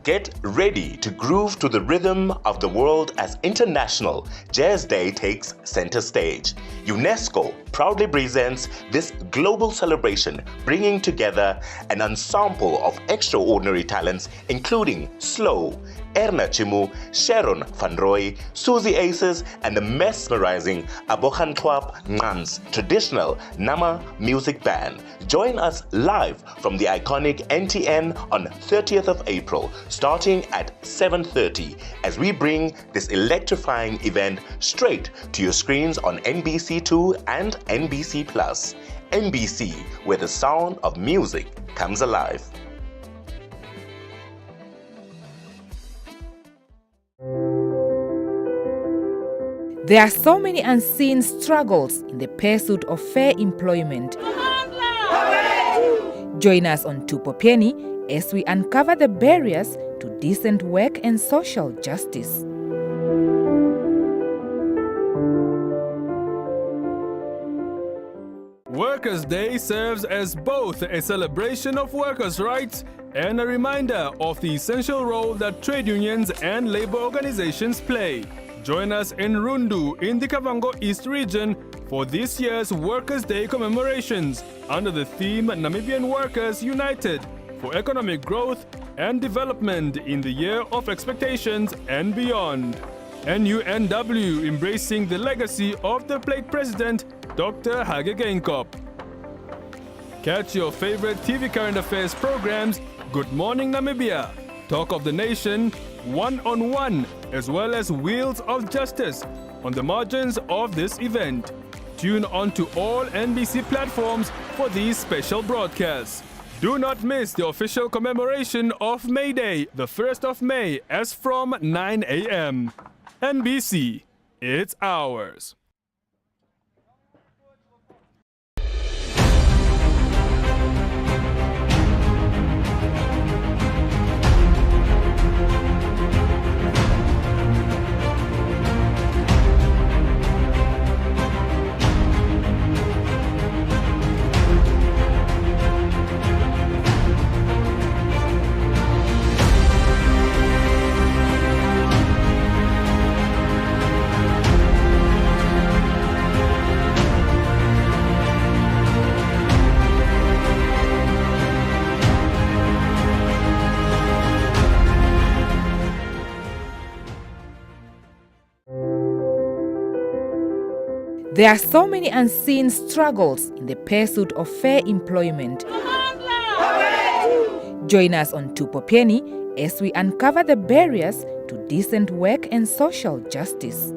Get ready to groove to the rhythm of the world as International Jazz Day takes center stage. UNESCO proudly presents this global celebration, bringing together an ensemble of extraordinary talents, including Slow, Erna Chimu, Sharon Van Roy, Susie Aces, and the mesmerizing Abohantwap Ngans traditional Nama music band. Join us live from the iconic NTN on 30th of April, starting at 7:30, as we bring this electrifying event straight to your screens on NBC2 and NBC Plus. NBC, where the sound of music comes alive. There are so many unseen struggles in the pursuit of fair employment. Join us on Tupopeni as we uncover the barriers to decent work and social justice. Workers' Day serves as both a celebration of workers' rights and a reminder of the essential role that trade unions and labor organizations play. Join us in Rundu in the Kavango East region for this year's Workers' Day commemorations under the theme Namibian Workers United for Economic Growth and Development in the Year of Expectations and Beyond. NUNW embracing the legacy of the late President Dr. Hage Geingob. Catch your favorite TV current affairs programs, Good Morning Namibia, Talk of the Nation, One on One, as well as Wheels of Justice on the margins of this event. Tune on to all NBC platforms for these special broadcasts. Do not miss the official commemoration of May Day, the 1st of May, as from 9 a.m. NBC, it's ours. There are so many unseen struggles in the pursuit of fair employment. Join us on Tupopeni as we uncover the barriers to decent work and social justice.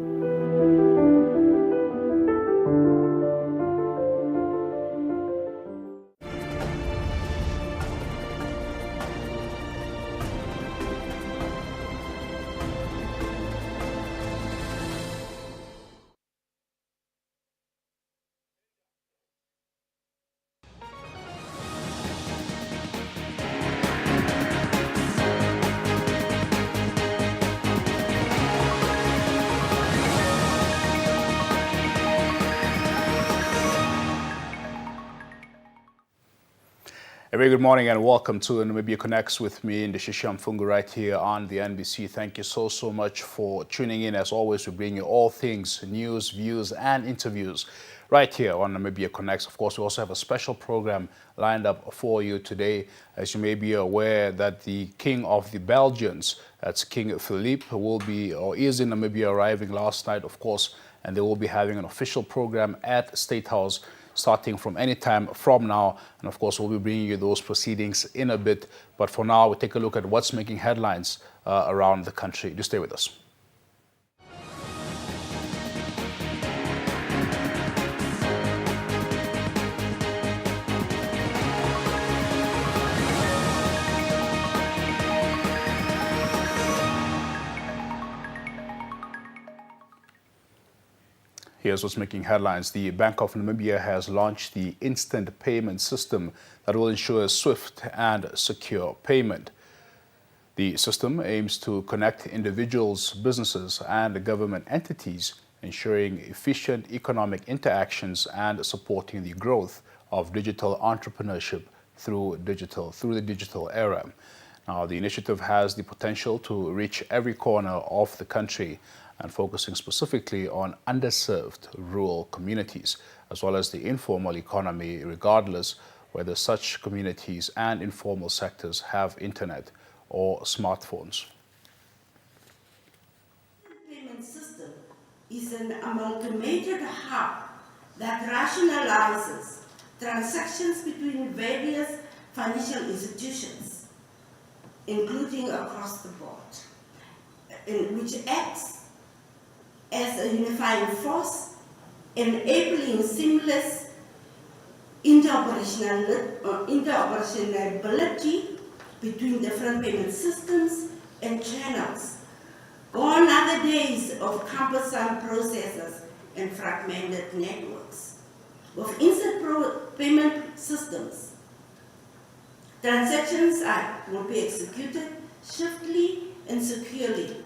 A very good morning and welcome to Namibia Connects with me in the Shisham Fungu right here on the NBC. Thank you so much for tuning in. As always, we bring you all things, news, views, and interviews right here on Namibia Connects. Of course, we also have a special program lined up for you today. As you may be aware that the King of the Belgians, that's King Philippe, will be or is in Namibia, arriving last night, of course, and they will be having an official program at State House starting from any time from now. And of course, we'll be bringing you those proceedings in a bit. But for now, we'll take a look at what's making headlines around the country. Just stay with us. Here's what's making headlines. The Bank of Namibia has launched the instant payment system that will ensure swift and secure payment. The system aims to connect individuals, businesses, and government entities, ensuring efficient economic interactions and supporting the growth of digital entrepreneurship through the digital era. Now, the initiative has the potential to reach every corner of the country and focusing specifically on underserved rural communities, as well as the informal economy, regardless whether such communities and informal sectors have internet or smartphones. The payment system is an amalgamated hub that rationalizes transactions between various financial institutions, including across the board, which acts as a unifying force, enabling seamless interoperability between different payment systems and channels. Gone are the days of cumbersome processes and fragmented networks. With instant payment systems, transactions will be executed swiftly and securely,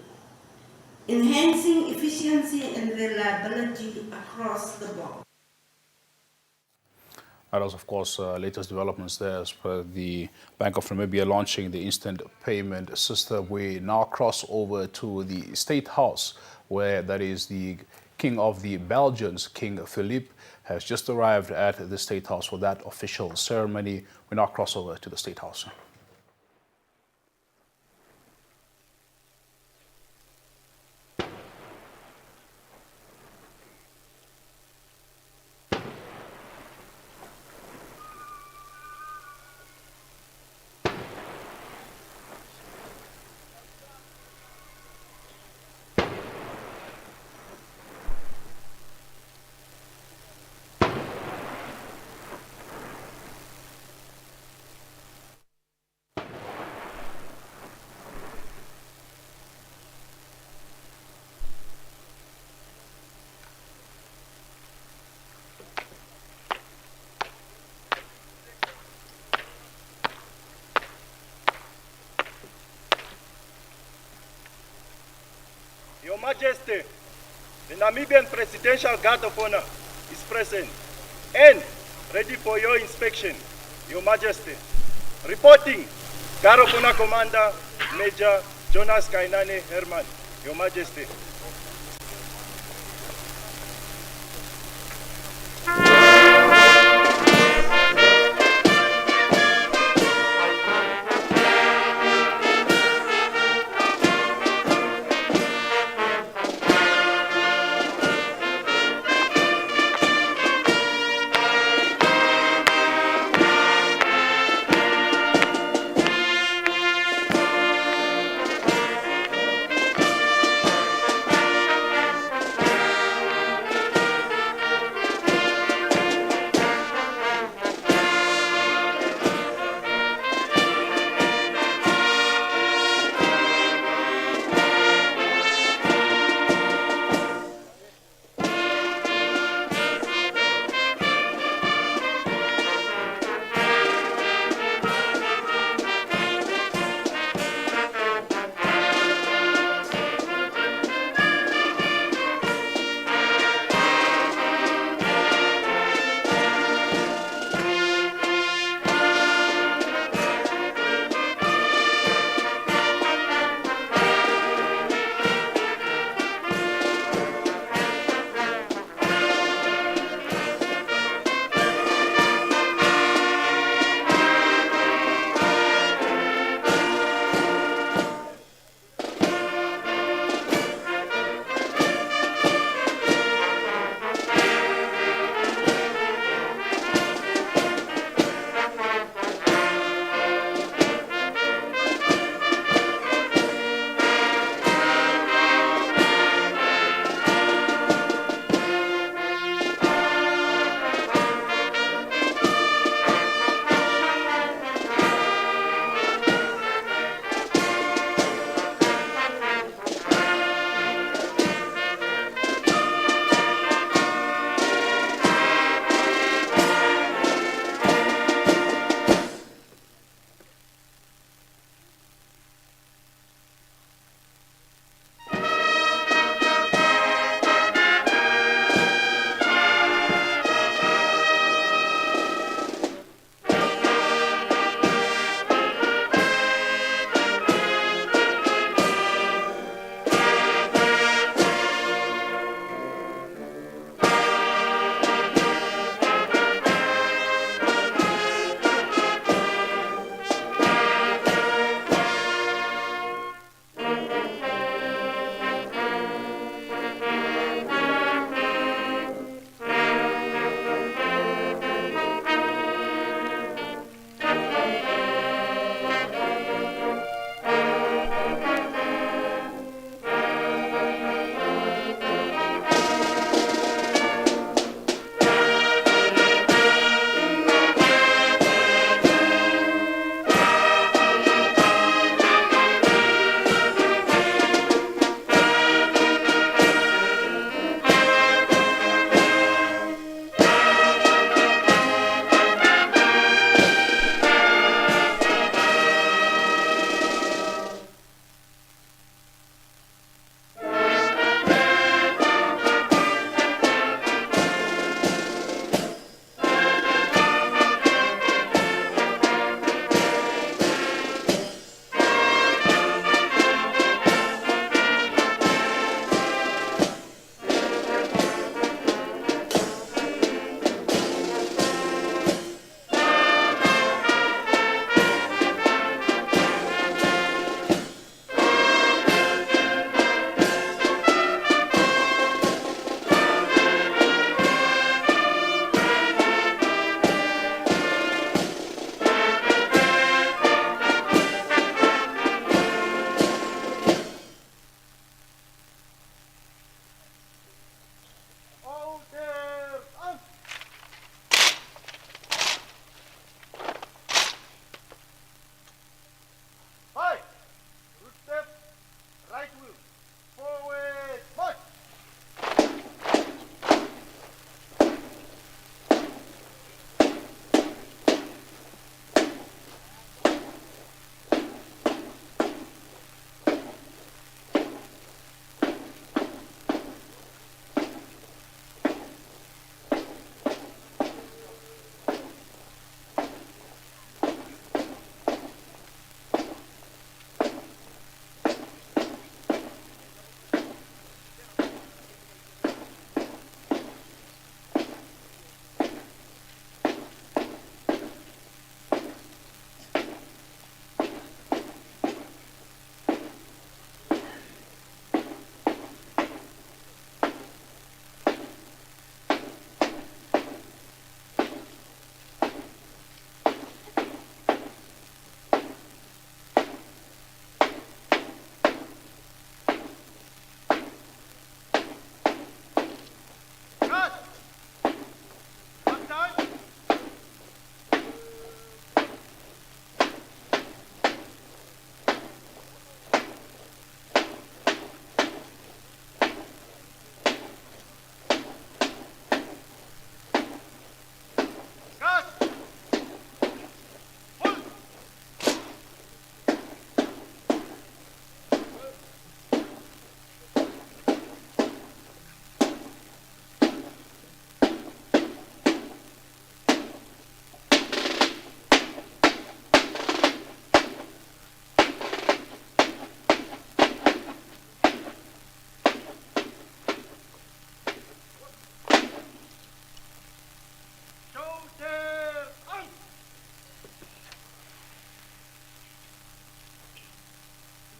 enhancing efficiency and reliability across the board. That was, of course, latest developments there as per the Bank of Namibia launching the instant payment system. We now cross over to the State House, where that is the King of the Belgians, King Philippe, has just arrived at the State House for that official ceremony. We now cross over to the State House. Your Majesty, the Namibian Presidential Guard of Honor is present and ready for your inspection, Your Majesty. Reporting, Guard of Honor Commander Major Jonas Kainane Herman, Your Majesty.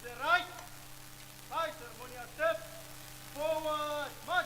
the right. 5 ceremonial step. Forward, march.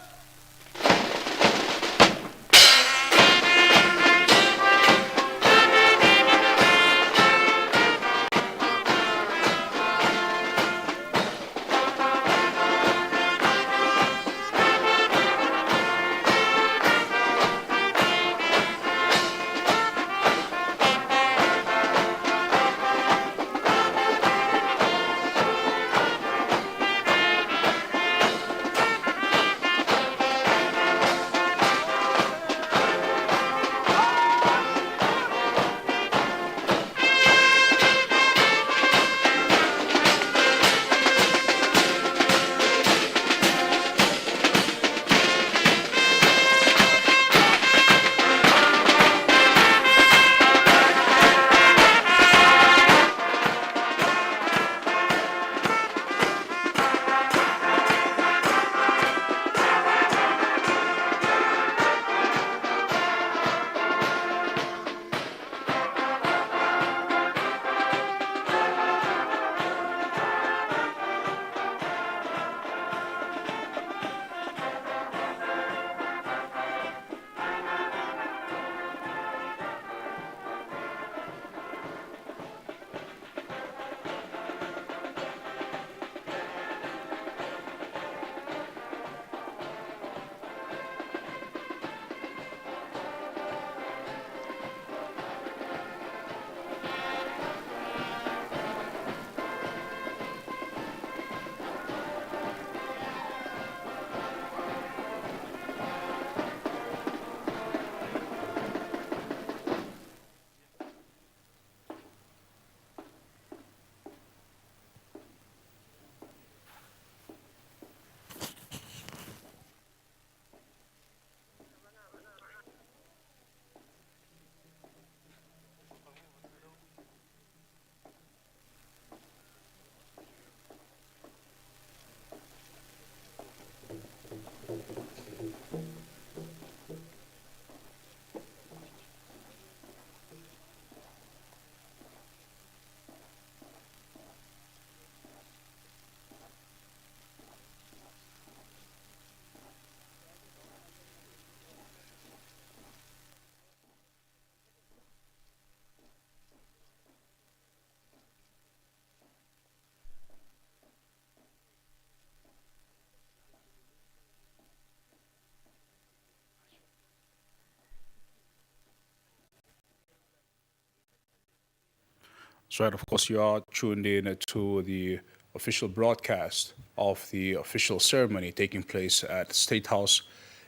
That's right. Of course, you are tuned in to the official broadcast of the official ceremony taking place at State House.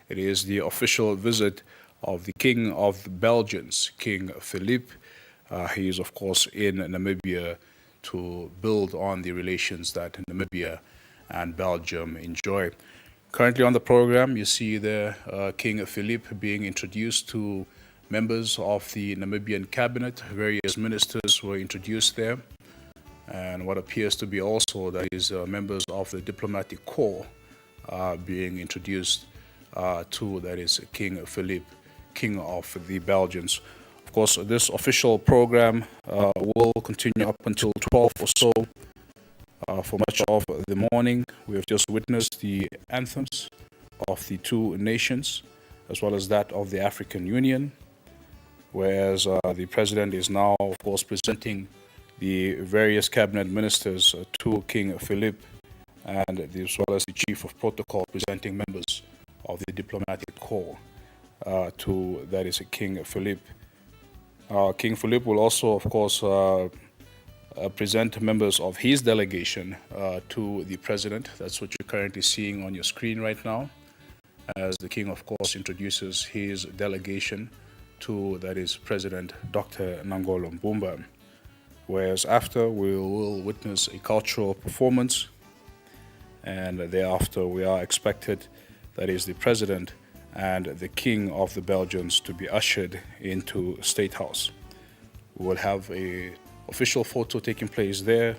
It is the official visit of the King of the Belgians, King Philippe. He is, of course, in Namibia to build on the relations that Namibia and Belgium enjoy. Currently on the program, you see the King Philippe being introduced to members of the Namibian cabinet. Various ministers were introduced there, and what appears to be also that is members of the diplomatic corps being introduced to, that is King Philippe, King of the Belgians. Of course, this official program will continue up until 12 or so. For much of the morning, we have just witnessed the anthems of the two nations, as well as that of the African Union, whereas the president is now, of course, presenting the various cabinet ministers to King Philippe, and as well as the chief of protocol presenting members of the diplomatic corps to, that is, King Philippe. King Philippe will also, of course, present members of his delegation to the president. That's what you're currently seeing on your screen right now, as the king, of course, introduces his delegation to, that is, President Dr. Nangolo Mbumba. Whereas after, we will witness a cultural performance, and thereafter we are expected, that is, the president and the king of the Belgians, to be ushered into State House. We will have a official photo taking place there,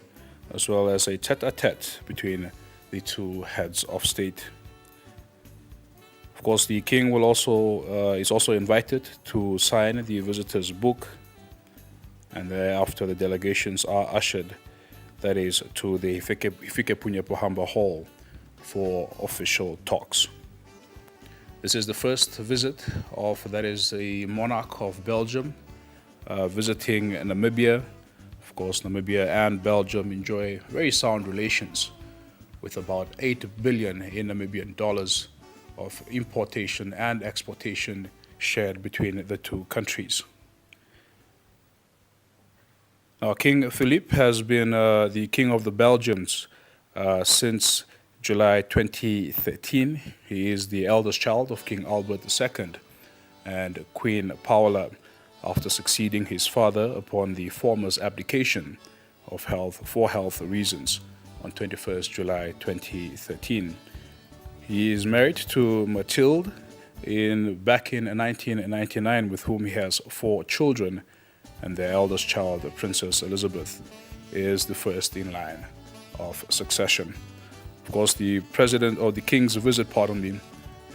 as well as a tete-a-tete between the two heads of state. Of course, the king will also is also invited to sign the visitor's book, and thereafter the delegations are ushered that is to the Phillipe Pohamba Hall for official talks. This is the first visit of, that is, the monarch of Belgium visiting Namibia. Of course, Namibia and Belgium enjoy very sound relations with about 8 billion in Namibian dollars of importation and exportation shared between the two countries. Now, King Philippe has been the king of the Belgians since July 2013. He is the eldest child of King Albert II and Queen Paola, after succeeding his father upon the former's abdication of health reasons on 21st July 2013. He is married to Mathilde back in 1999, with whom he has 4 children, and their eldest child, Princess Elizabeth, is the first in line of succession. Of course, the king's visit,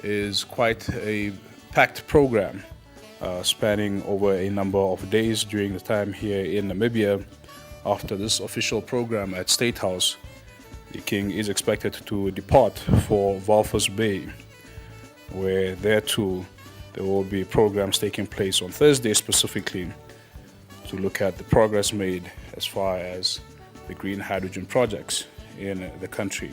is quite a packed program, spanning over a number of days during the time here in Namibia. After this official program at State House, the king is expected to depart for Walvis Bay, where there too there will be programs taking place on Thursday specifically to look at the progress made as far as the green hydrogen projects in the country.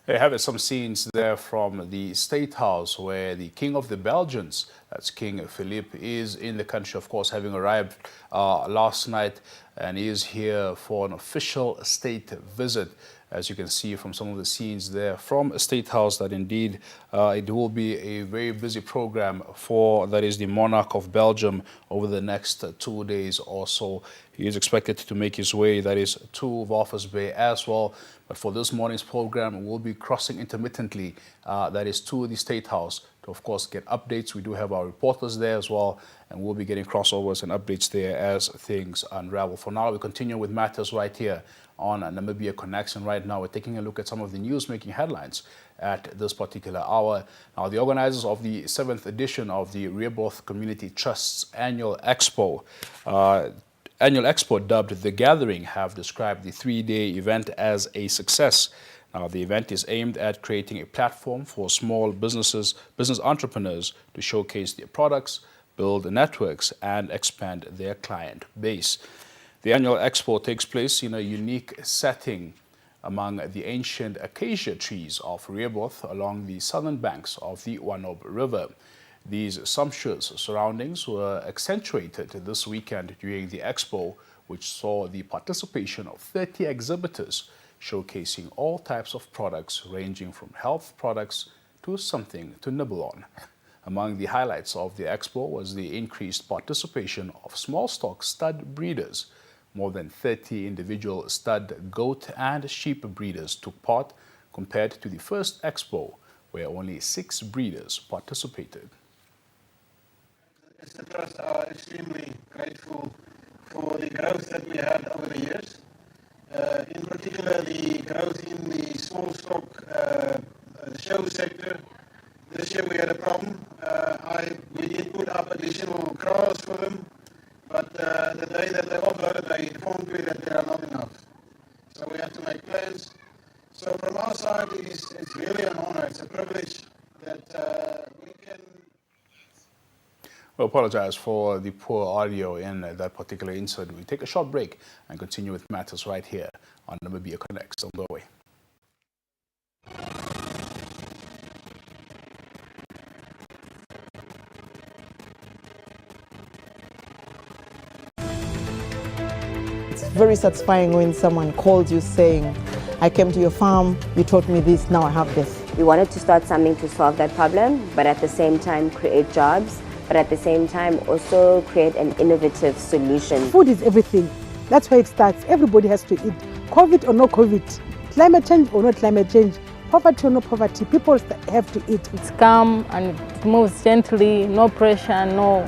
They have some scenes there from the State House where the King of the Belgians, that's King Philippe, is in the country, of course, having arrived last night, and he is here for an official state visit. As you can see from some of the scenes there from State House, that indeed it will be a very busy program for, that is, the monarch of Belgium over the next 2 days or so. He is expected to make his way, that is, to Walvis Bay as well. But for this morning's program, we'll be crossing intermittently, that is, to the State House to, of course, get updates. We do have our reporters there as well, and we'll be getting crossovers and updates there as things unravel. For now, we continue with matters right here on Namibia Connect. And right now, we're taking a look at some of the news-making headlines at this particular hour. Now, the organizers of the 7th edition of the Reho Community Trust's annual Expo, dubbed The Gathering, have described the 3-day event as a success. Now, the event is aimed at creating a platform for small business entrepreneurs to showcase their products, build networks, and expand their client base. The annual Expo takes place in a unique setting among the ancient acacia trees of Reho along the southern banks of the Wanob River. These sumptuous surroundings were accentuated this weekend during the Expo, which saw the participation of 30 exhibitors showcasing all types of products ranging from health products to something to nibble on. Among the highlights of the Expo was the increased participation of small stock stud breeders. More than 30 individual stud goat and sheep breeders took part, compared to the first Expo, where only 6 breeders participated. The trust are extremely grateful for the growth that we had over the years. In particular, the growth in the small stock show sector. This year we had a problem. We did put up additional kraals for them, but the day that they offloaded, they informed me that there are not enough. So we had to make plans. So from our side, it's really an honor. It's a privilege that we can. We apologize for the poor audio in that particular insert. We take a short break and continue with matters right here on Namibia Connect. On the way. It's very satisfying when someone calls you saying, I came to your farm, you taught me this, now I have this. We wanted to start something to solve that problem, but at the same time create jobs, but at the same time also create an innovative solution. Food is everything. That's where it starts. Everybody has to eat. COVID or no COVID, climate change or no climate change, poverty or no poverty, people have to eat. It's calm and it moves gently, no pressure, no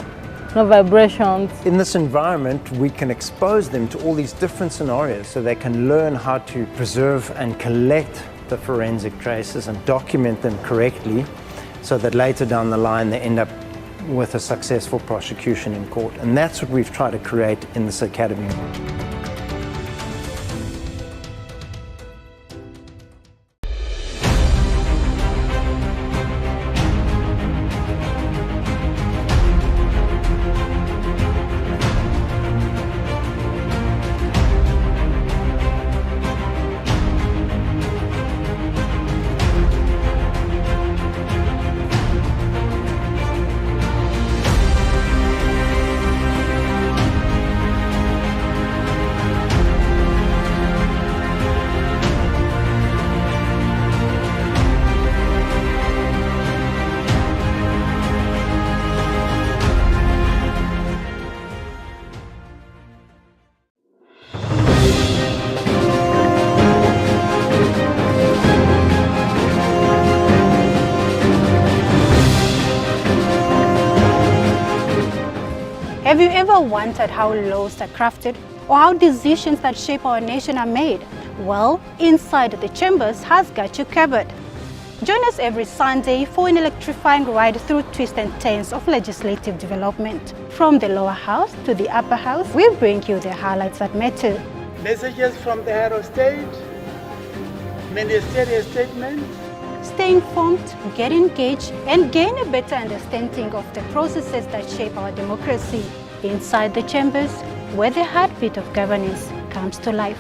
vibrations. In this environment, we can expose them to all these different scenarios so they can learn how to preserve and collect the forensic traces and document them correctly so that later down the line they end up with a successful prosecution in court. And that's what we've tried to create in this academy. Have you ever wondered how laws are crafted or how decisions that shape our nation are made? Well, Inside the Chambers has got you covered. Join us every Sunday for an electrifying ride through twists and turns of legislative development. From the lower house to the upper house, we bring you the highlights that matter. Messages from the head of state, ministerial statements. Stay informed, get engaged, and gain a better understanding of the processes that shape our democracy. Inside the Chambers, where the heartbeat of governance comes to life.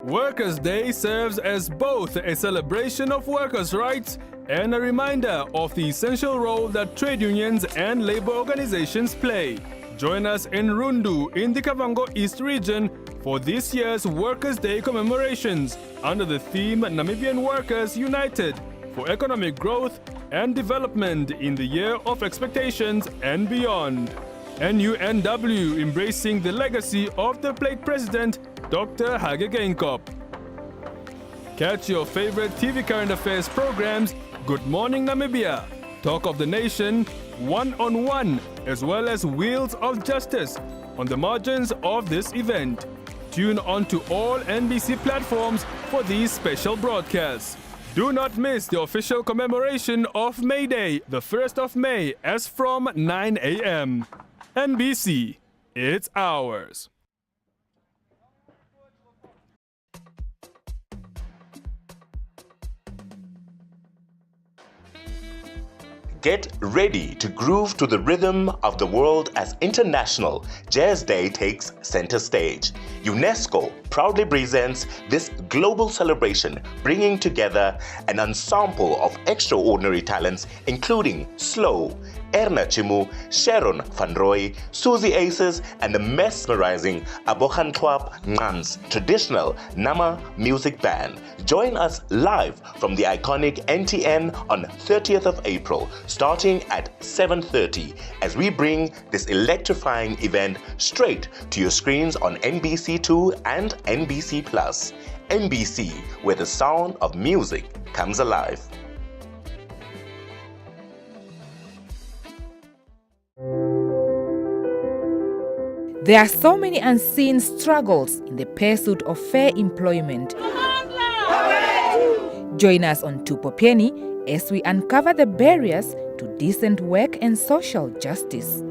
Work Workers' Day serves as both a celebration of workers' rights and a reminder of the essential role that trade unions and labor organizations play. Join us in Rundu in the Kavango East region for this year's Workers' Day commemorations under the theme Namibian Workers United for Economic Growth and Development in the Year of Expectations and Beyond. NUNW embracing the legacy of the Plate President, Dr. Hage Geingob. Catch your favorite TV current affairs programs, Good Morning Namibia, Talk of the Nation, One on One, as well as Wheels of Justice on the margins of this event. Tune on to all NBC platforms for these special broadcasts. Do not miss the official commemoration of May Day, the 1st of May, as from 9 a.m. NBC, it's ours. Get ready to groove to the rhythm of the world as International Jazz Day takes center stage. UNESCO proudly presents this global celebration, bringing together an ensemble of extraordinary talents, including Slow, Erna Chimu, Sharon Van Roy, Susie Aces, and the mesmerizing Abohantwap Ngans traditional Nama music band. Join us live from the iconic NTN on 30th of April, starting at 7:30, as we bring this electrifying event straight to your screens on NBC2 and NBC+. NBC, where the sound of music comes alive. There are so many unseen struggles in the pursuit of fair employment. Join us on Tupopeni as we uncover the barriers to decent work and social justice.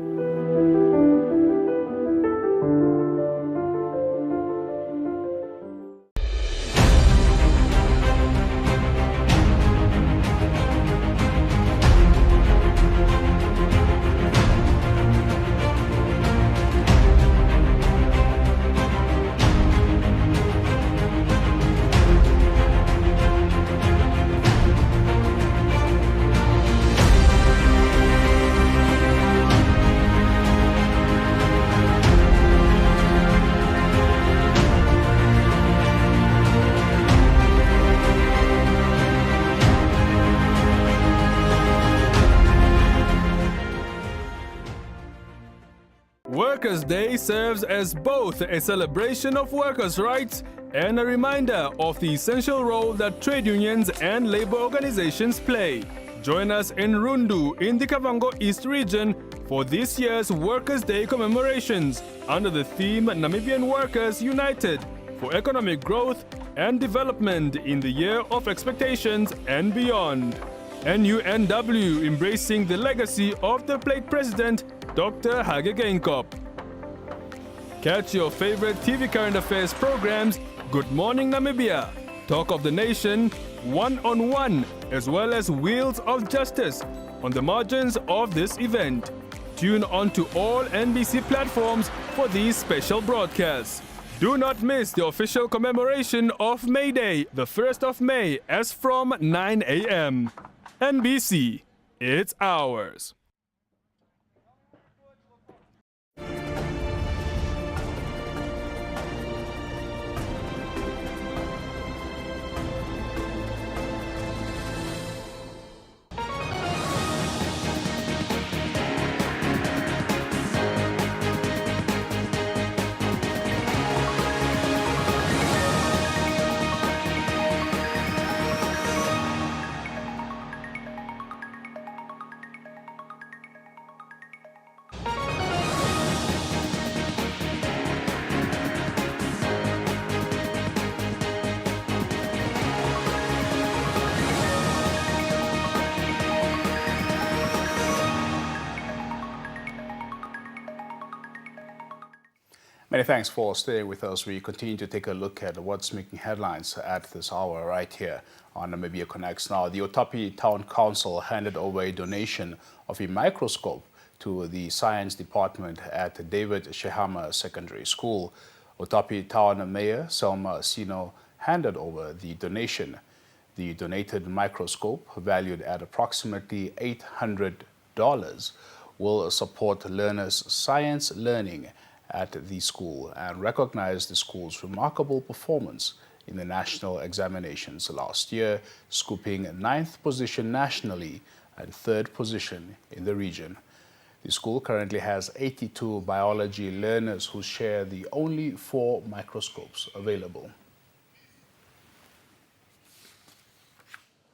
Workers' Day serves as both a celebration of workers' rights and a reminder of the essential role that trade unions and labor organizations play. Join us in Rundu in the Kavango East region for this year's Workers' Day commemorations under the theme Namibian Workers United for Economic Growth and Development in the Year of Expectations and Beyond. NUNW embracing the legacy of the Plate President, Dr. Hage Geingob. Catch your favorite TV current affairs programs, Good Morning Namibia, Talk of the Nation, One on One, as well as Wheels of Justice on the margins of this event. Tune on to all NBC platforms for these special broadcasts. Do not miss the official commemoration of May Day, the 1st of May, as from 9 a.m. NBC, it's ours. Many thanks for staying with us. We continue to take a look at what's making headlines at this hour right here on Namibia Connect. Now, the Otapi Town Council handed over a donation of a microscope to the science department at David Shehama Secondary School. Otapi Town Mayor Selma Sino handed over the donation. The donated microscope, valued at approximately $800, will support learners' science learning at the school and recognize the school's remarkable performance in the national examinations last year, scooping 9th position nationally and 3rd position in the region. The school currently has 82 biology learners who share the only 4 microscopes available.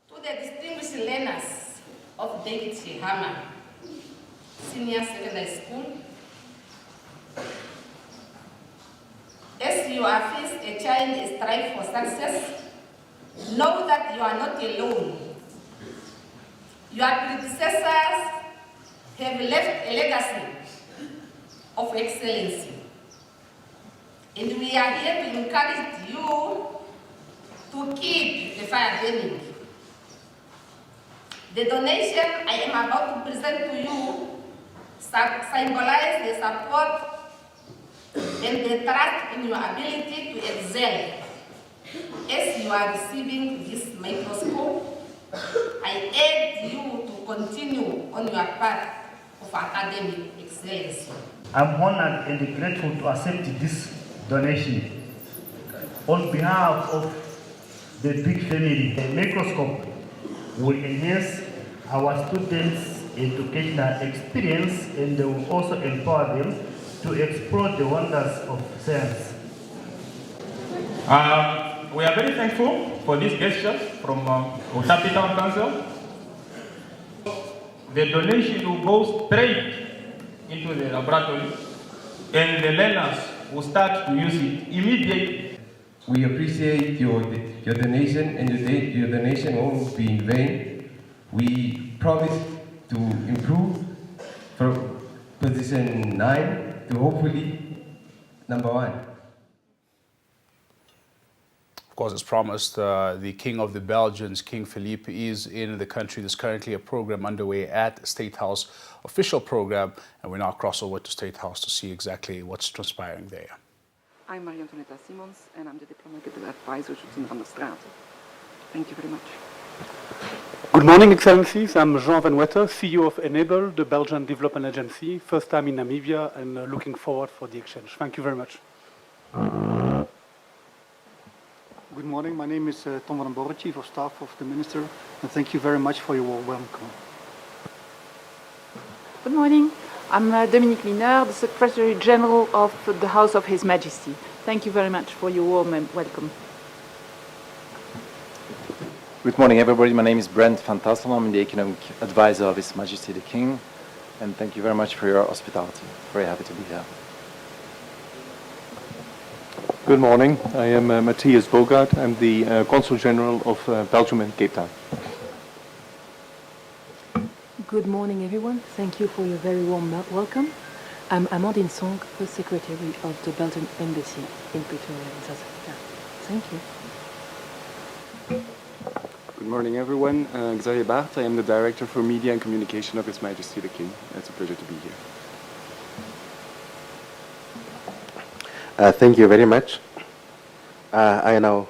To the distinguished learners of David Shihama Senior Secondary School, as you are faced a challenge strive for success, know that you are not alone. Your predecessors have left a legacy of excellence, and we are here to encourage you to keep the fire burning. The donation I am about to present to you symbolizes the support and the trust in your ability to excel. As you are receiving this microscope, I urge you to continue on your path of academic excellence. I'm honored and grateful to accept this donation. On behalf of the big family, the microscope will enhance our students' educational experience and will also empower them to explore the wonders of science. We are very thankful for this gesture from Utapi Town Council. The donation will go straight into the laboratory and the learners will start to use it immediately. We appreciate your donation, and your donation won't be in vain. We promise to improve from position 9 to hopefully number 1. Of course, as promised, the King of the Belgians, King Philippe, is in the country. There's currently a program underway at State House, official program, and we now cross over to State House to see exactly what's transpiring there. I'm Marie-Antoinette Simons, and I'm the diplomatic advisor to Van der Straten. Thank you very much. Good morning, Excellencies. I'm Jean Van Wetter, CEO of Enable, the Belgian Development Agency. First time in Namibia, and looking forward for the exchange. Thank you very much. Good morning. My name is Tom van den Borre, Chief of Staff of the Minister, and thank you very much for your warm welcome. Good morning. I'm Dominique Mineur, the Secretary General of the House of His Majesty. Thank you very much for your warm welcome. Good morning, everybody. My name is Brent van Tassel. I'm the Economic Advisor of His Majesty the King, and thank you very much for your hospitality. Very happy to be here. Good morning. I am Matthias Bogart. I'm the Consul General of Belgium in Cape Town. Good morning, everyone. Thank you for your very warm welcome. I'm Amandine Song, the Secretary of the Belgian Embassy in Pretoria, in South Africa. Thank you. Good morning, everyone. Xavier Bart. I am the Director for Media and Communication of His Majesty the King. It's a pleasure to be here. Thank you very much. I now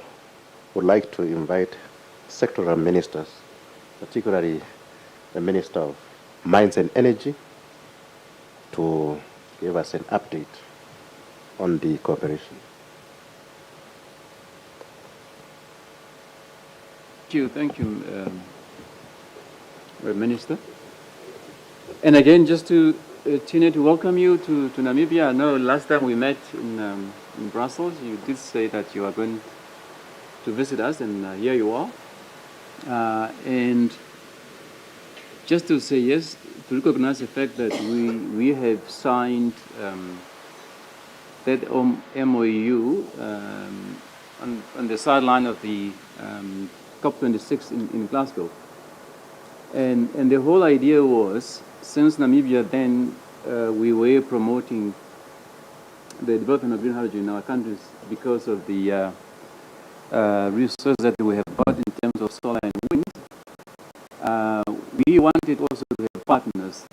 would like to invite sectoral ministers, particularly the Minister of Mines and Energy, to give us an update on the cooperation. Thank you, Minister. And again, just to to welcome you to Namibia. I know last time we met in Brussels, you did say that you are going to visit us, and here you are. And just to say yes, to recognize the fact that we have signed that MOU on the sideline of the COP26 in Glasgow. And the whole idea was, since Namibia then we were promoting the development of green hydrogen in our countries because of the resources that we have got in terms of solar and wind, we wanted also to have partners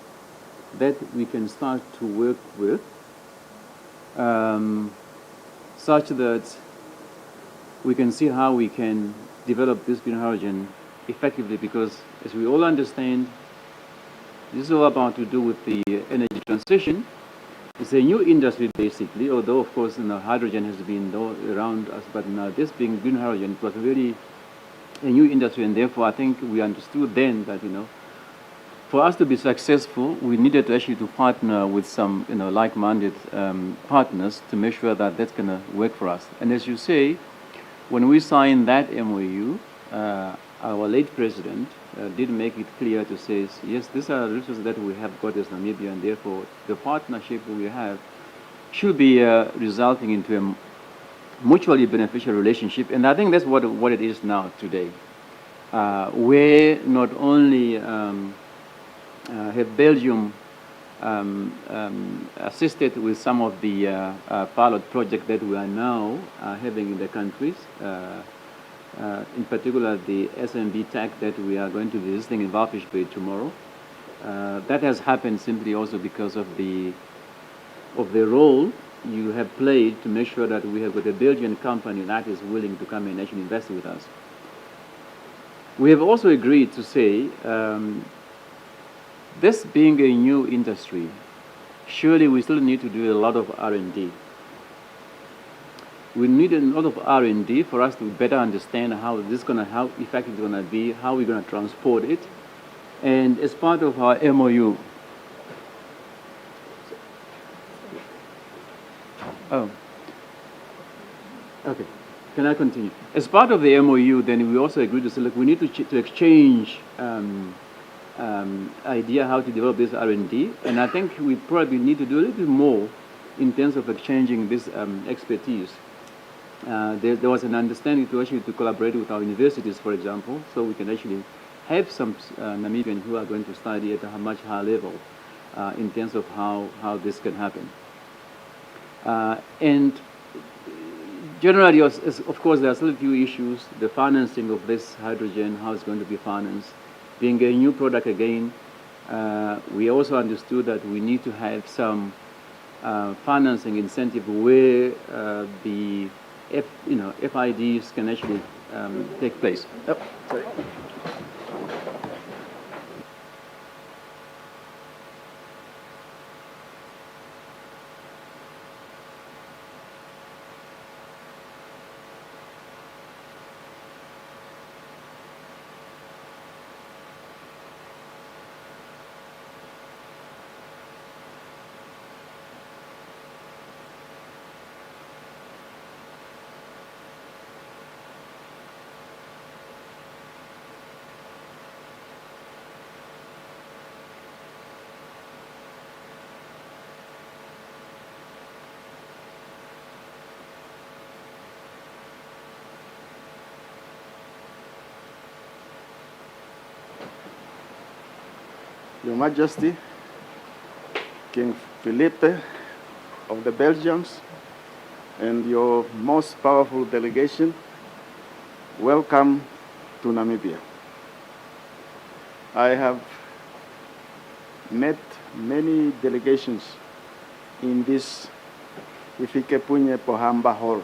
that we can start to work with, such that we can see how we can develop this green hydrogen effectively, because as we all understand, this is all about to do with the energy transition. It's a new industry basically, although of course hydrogen has been around us, but now this being green hydrogen, it was really a new industry, and therefore I think we understood then that for us to be successful, we needed to actually partner with some like-minded partners to make sure that that's going to work for us. And as you say, when we signed that MOU, our late president did make it clear to say, yes, these are resources that we have got as Namibia, and therefore the partnership we have should be resulting into a mutually beneficial relationship. And I think that's what it is now today, where not only have Belgium assisted with some of the pilot projects that we are now having in the countries, in particular the SMB tech that we are going to be visiting in Walvis Bay tomorrow. That has happened simply also because of the role you have played to make sure that we have got a Belgian company that is willing to come and actually invest with us. We have also agreed to say, this being a new industry, surely we still need to do a lot of R&D. We need a lot of R&D for us to better understand how effective it's going to be, how we're going to transport it. And as part of our MOU, okay, can I continue? As part of the MOU, then we also agreed to say, look, we need to exchange idea how to develop this R&D, and I think we probably need to do a little bit more in terms of exchanging this expertise. There was an understanding to collaborate with our universities, for example, so we can actually have some Namibians who are going to study at a much higher level in terms of how this can happen. And generally, of course, there are still a few issues. The financing of this hydrogen, how it's going to be financed. Being a new product again, we also understood that we need to have some financing incentive where the FIDs can actually take place. Oh, sorry. Your Majesty, King Philippe of the Belgians, and your most powerful delegation, welcome to Namibia. I have met many delegations in this Ifikepunye Pohamba Hall.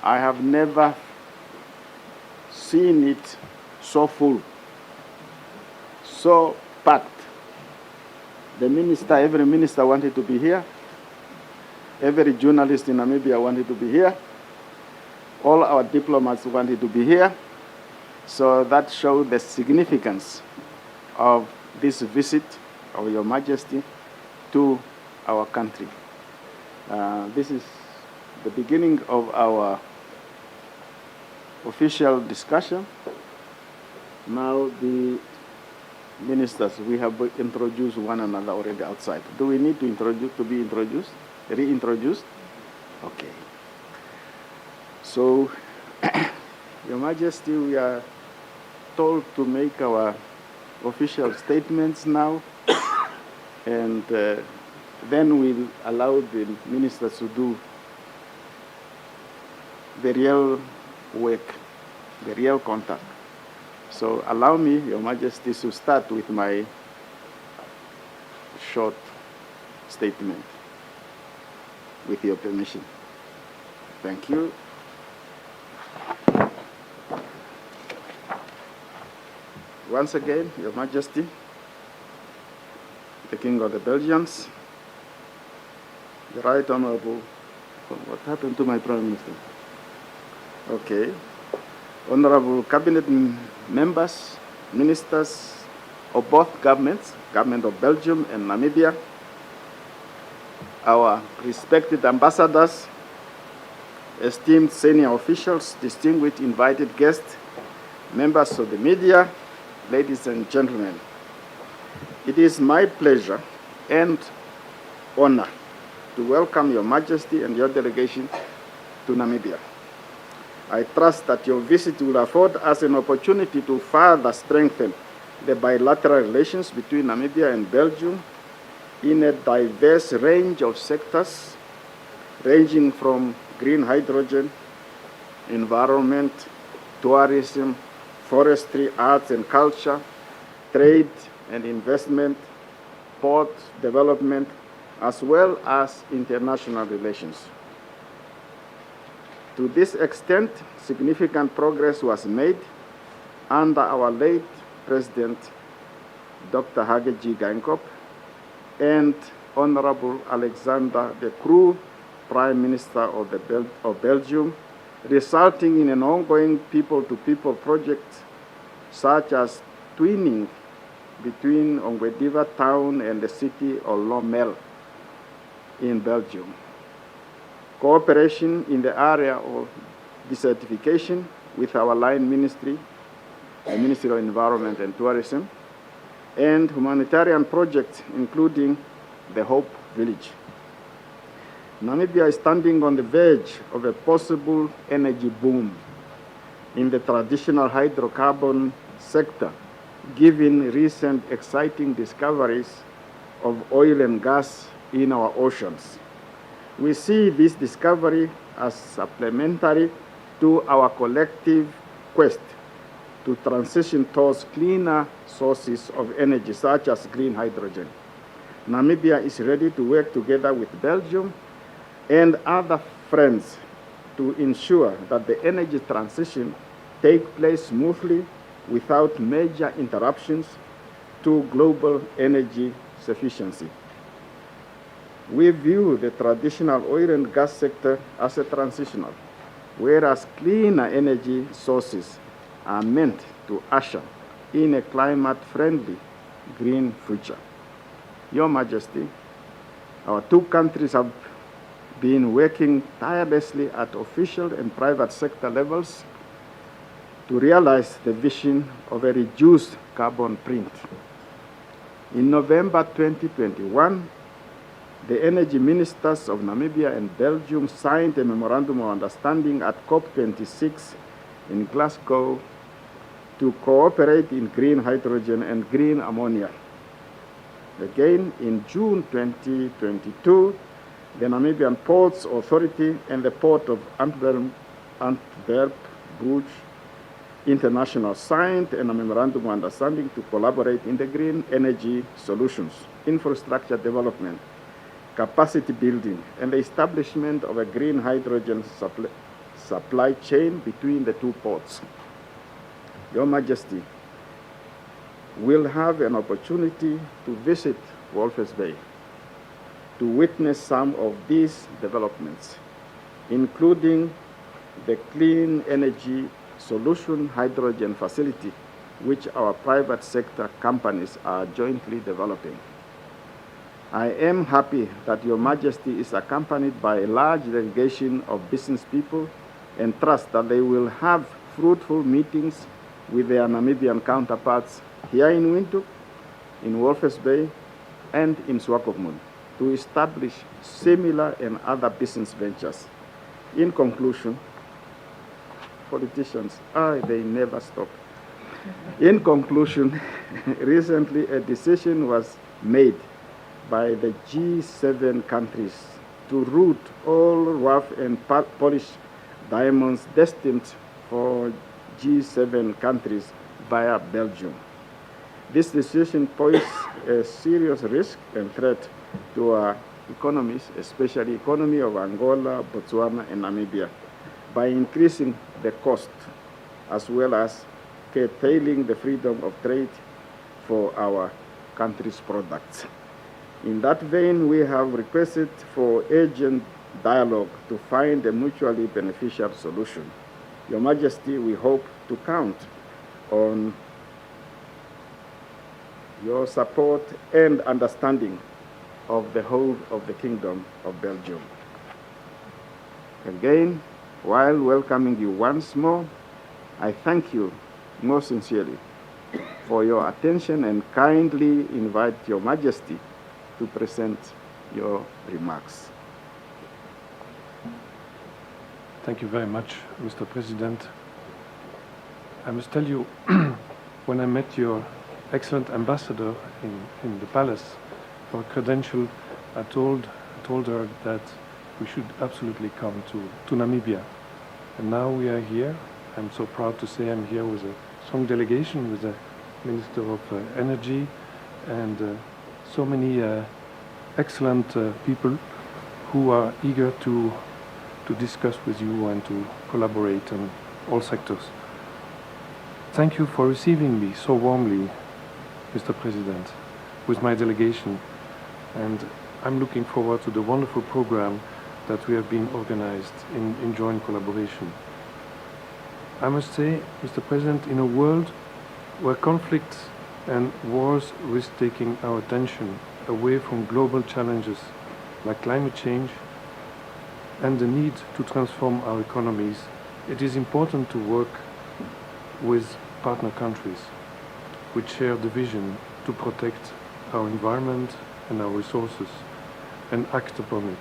I have never seen it so full, so packed. Every minister wanted to be here. Every journalist in Namibia wanted to be here. All our diplomats wanted to be here. So that showed the significance of this visit of Your Majesty to our country. This is the beginning of our official discussion. Now the ministers, we have introduced one another already outside. Do we need to be reintroduced? Okay. So, Your Majesty, we are told to make our official statements now, and then we'll allow the ministers to do the real work, the real contact. So allow me, Your Majesty, to start with my short statement, with your permission. Thank you. once again, Your Majesty, the King of the Belgians, the Right Honorable, what happened to my Prime Minister? Okay. Honorable Cabinet members, ministers of both governments, Government of Belgium and Namibia, our respected ambassadors, esteemed senior officials, distinguished invited guests, members of the media, ladies and gentlemen. It is my pleasure and honor to welcome Your Majesty and your delegation to Namibia. I trust that your visit will afford us an opportunity to further strengthen the bilateral relations between Namibia and Belgium in a diverse range of sectors, ranging from green hydrogen, environment, tourism, forestry, arts and culture, trade and investment, port development, as well as international relations. To this extent, significant progress was made under our late President, Dr. Hage G. Geingob, and Honorable Alexander De Croo, Prime Minister of Belgium, resulting in an ongoing people-to-people project such as twinning between Ongwediva town and the city of Lommel in Belgium. Cooperation in the area of desertification with our line ministry, the Ministry of Environment and Tourism, and humanitarian projects, including the Hope Village. Namibia is standing on the verge of a possible energy boom in the traditional hydrocarbon sector, given recent exciting discoveries of oil and gas in our oceans. We see this discovery as supplementary to our collective quest to transition towards cleaner sources of energy, such as green hydrogen. Namibia is ready to work together with Belgium and other friends to ensure that the energy transition takes place smoothly without major interruptions to global energy sufficiency. We view the traditional oil and gas sector as a transitional, whereas cleaner energy sources are meant to usher in a climate-friendly green future. Your Majesty, our two countries have been working tirelessly at official and private sector levels to realize the vision of a reduced carbon print. In November 2021, the energy ministers of Namibia and Belgium signed a memorandum of understanding at COP26 in Glasgow to cooperate in green hydrogen and green ammonia. Again, in June 2022, the Namibian Ports Authority and the Port of Antwerp, Bruges International signed a memorandum of understanding to collaborate in the green energy solutions, infrastructure development, capacity building, and the establishment of a green hydrogen supply chain between the two ports. Your Majesty, will have an opportunity to visit Walvis Bay to witness some of these developments, including the clean energy solution hydrogen facility, which our private sector companies are jointly developing. I am happy that Your Majesty is accompanied by a large delegation of business people and trust that they will have fruitful meetings with their Namibian counterparts here in Windhoek, in Walvis Bay, and in Swakopmund to establish similar and other business ventures. In conclusion, politicians, they never stop. In conclusion, recently a decision was made by the G7 countries to route all rough and polished diamonds destined for G7 countries via Belgium. This decision poses a serious risk and threat to our economies, especially the economy of Angola, Botswana, and Namibia, by increasing the cost as well as curtailing the freedom of trade for our country's products. In that vein, we have requested for urgent dialogue to find a mutually beneficial solution. Your Majesty, we hope to count on your support and understanding of the whole of the Kingdom of Belgium. Again, while welcoming you once more, I thank you most sincerely for your attention and kindly invite Your Majesty to present your remarks. Thank you very much, Mr. President. I must tell you, when I met your excellent ambassador in the palace for credential, I told her that we should absolutely come to Namibia. And now we are here. I'm so proud to say I'm here with a strong delegation, with the Minister of Energy and so many excellent people who are eager to discuss with you and to collaborate on all sectors. Thank you for receiving me so warmly, Mr. President, with my delegation. And I'm looking forward to the wonderful program that we have been organized in joint collaboration. I must say, Mr. President, in a world where conflicts and wars risk taking our attention away from global challenges like climate change and the need to transform our economies, it is important to work with partner countries which share the vision to protect our environment and our resources and act upon it.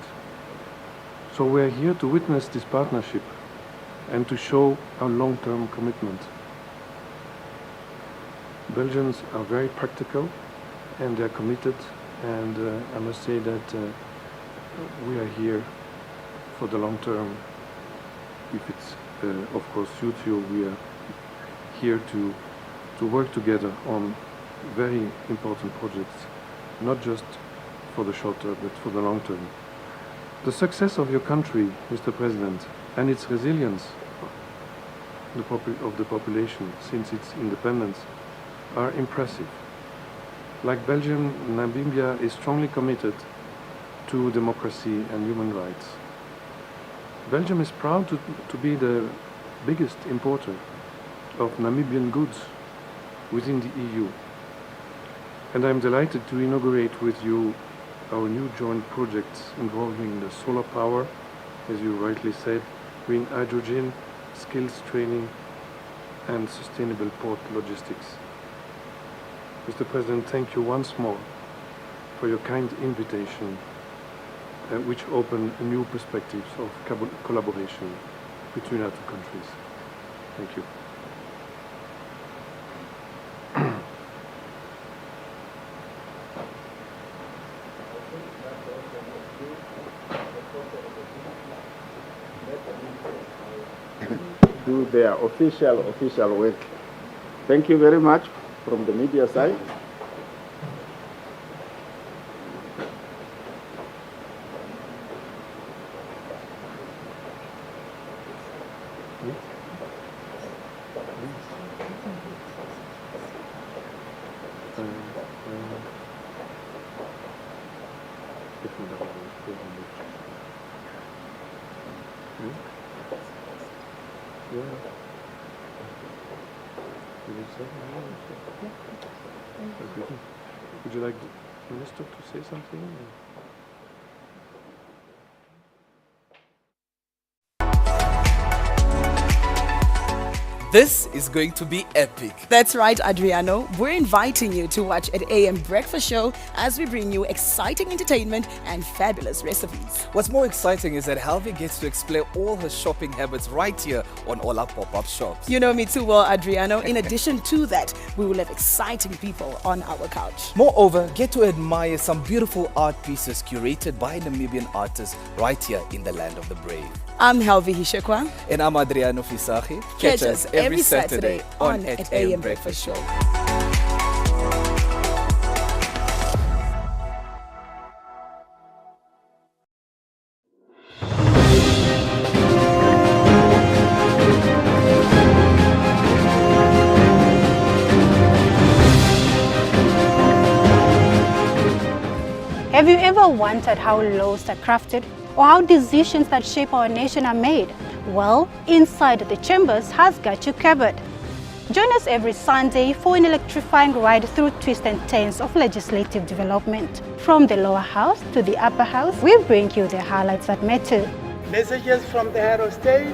So we are here to witness this partnership and to show our long-term commitment. Belgians are very practical and they are committed, and I must say that we are here for the long term. If it's of course suits you, we are here to work together on very important projects, not just for the short term, but for the long term. The success of your country, Mr. President, and its resilience of the population since its independence are impressive. Like Belgium, Namibia is strongly committed to democracy and human rights. Belgium is proud to be the biggest importer of Namibian goods within the EU. And I'm delighted to inaugurate with you our new joint projects involving the solar power, as you rightly said, green hydrogen, skills training, and sustainable port logistics. Mr. President, thank you once more for your kind invitation, which opened new perspectives of collaboration between our two countries. Thank you. Do their official work. Thank you very much from the media side. Would you like the minister to say something? This is going to be epic. That's right, Adriano. We're inviting you to watch at AM Breakfast Show as we bring you exciting entertainment and fabulous recipes. What's more exciting is that Helvi gets to explore all her shopping habits right here on all our pop-up shops. You know me too well, Adriano. In addition to that, we will have exciting people on our couch. Moreover, get to admire some beautiful art pieces curated by Namibian artists right here in the land of the brave. I'm Helvi Hishekwa. And I'm Adriano Fisagi. Catch us every Saturday on at AM Breakfast Show. Have you ever wondered how laws are crafted or how decisions that shape our nation are made? Well, Inside the Chambers has got you covered. Join us every Sunday for an electrifying ride through twists and turns of legislative development. From the lower house to the upper house, we bring you the highlights that matter. Messages from the head of state,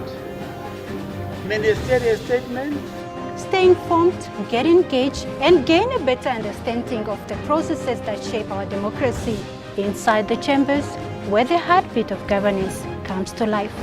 ministerial statements. Stay informed, get engaged, and gain a better understanding of the processes that shape our democracy. Inside the Chambers, where the heartbeat of governance comes to life.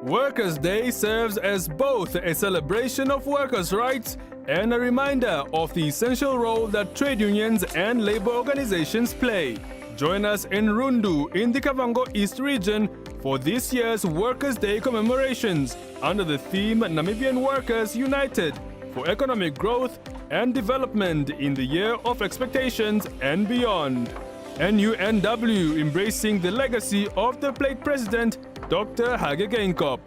Workers' Day serves as both a celebration of workers' rights and a reminder of the essential role that trade unions and labor organizations play. Join us in Rundu in the Kavango East region for this year's Workers' Day commemorations under the theme Namibian Workers United for Economic Growth and Development in the Year of Expectations and Beyond. NUNW embracing the legacy of the Plate President, Dr. Hage Geingob.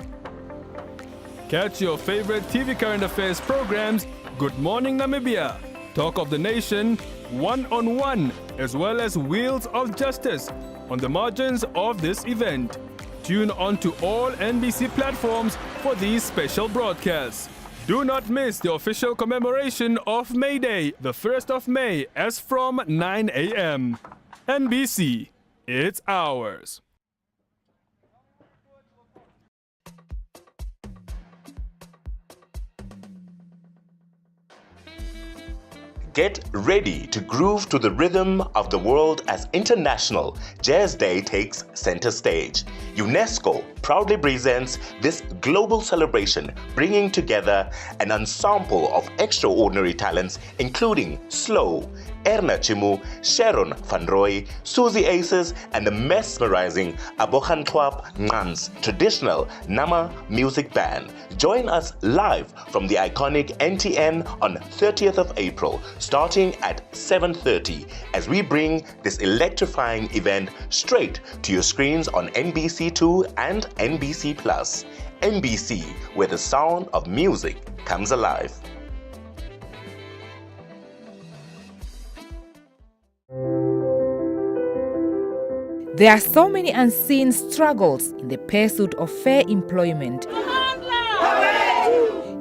Catch your favorite TV current affairs programs, Good Morning Namibia, Talk of the Nation, One on One, as well as Wheels of Justice on the margins of this event. Tune on to all NBC platforms for these special broadcasts. Do not miss the official commemoration of May Day, the 1st of May, as from 9 a.m. NBC, it's ours. Get ready to groove to the rhythm of the world as International Jazz Day takes center stage. UNESCO proudly presents this global celebration, bringing together an ensemble of extraordinary talents, including Slow, Erna Chimu, Sharon Van Roy, Susie Aces, and the mesmerizing Abohantwap Ngans traditional Nama music band. Join us live from the iconic NTN on 30th of April, starting at 7:30, as we bring this electrifying event straight to your screens on NBC2 and NBC+. NBC, where the sound of music comes alive. There are so many unseen struggles in the pursuit of fair employment.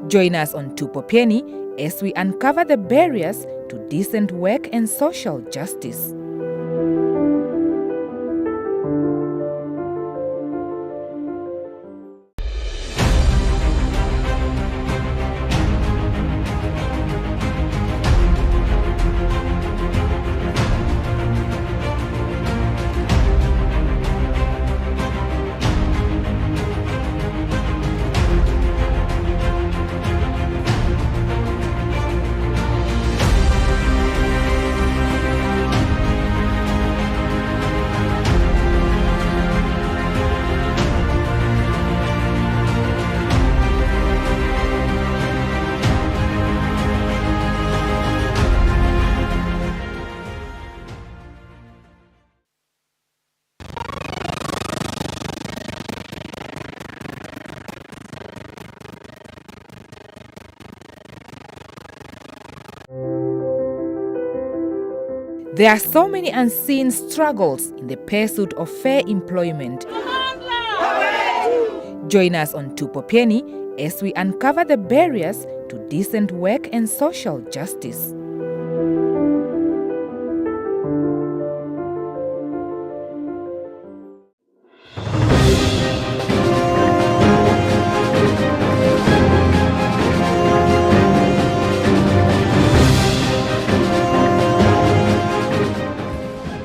Join us on Tupopeni as we uncover the barriers to decent work and social justice. There are so many unseen struggles in the pursuit of fair employment. Join us on Tupopeni as we uncover the barriers to decent work and social justice.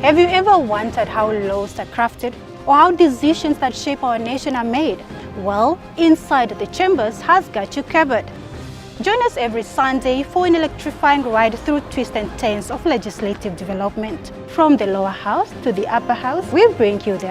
Have you ever wondered how laws are crafted or how decisions that shape our nation are made? Well, Inside the Chambers has got you covered. Join us every Sunday for an electrifying ride through twists and turns of legislative development. From the lower house to the upper house, we bring you the